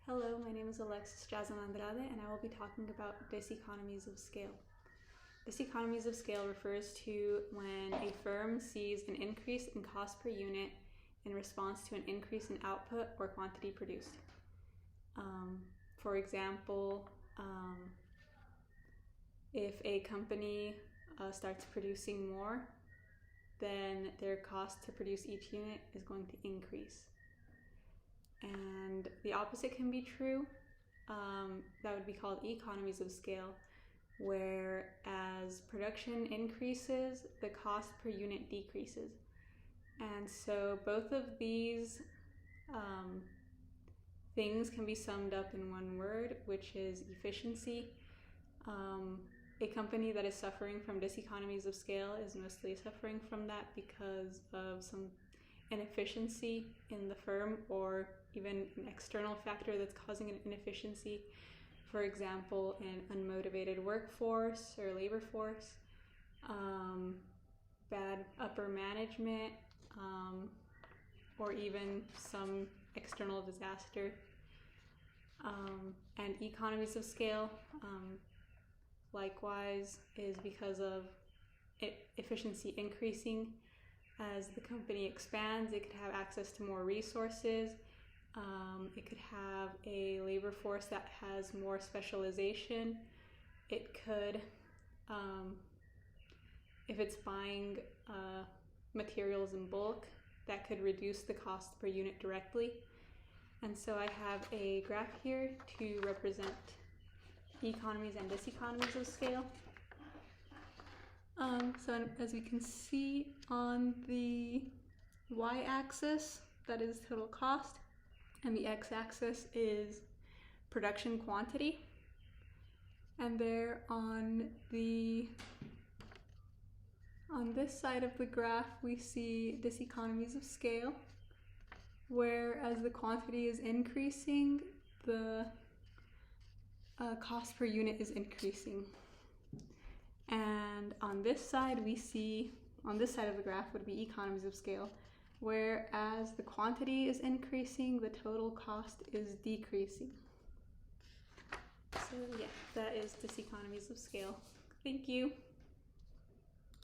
Hello, my name is Alexis Jazan Andrade, and I will be talking about diseconomies of scale. Diseconomies of scale refers to when a firm sees an increase in cost per unit in response to an increase in output or quantity produced. For example, if a company starts producing more, then their cost to produce each unit is going to increase. And the opposite can be true. That would be called economies of scale, where as production increases, the cost per unit decreases. And so both of these things can be summed up in one word, which is efficiency. A company that is suffering from diseconomies of scale is mostly suffering from that because of some inefficiency in the firm, or even an external factor that's causing an inefficiency. For example, an unmotivated workforce or labor force, bad upper management, or even some external disaster. And economies of scale, likewise, is because of efficiency increasing. As the company expands, it could have access to more resources. It could have a labor force that has more specialization. It could, if it's buying materials in bulk, that could reduce the cost per unit directly. And so I have a graph here to represent economies and diseconomies of scale. So as we can see on the y-axis, that is total cost, and the x-axis is production quantity. And there on this side of the graph, we see diseconomies of scale, where as the quantity is increasing, the cost per unit is increasing. And on this side, we see, on this side of the graph would be economies of scale, where as the quantity is increasing, the total cost is decreasing. So yeah, that is diseconomies of scale. Thank you.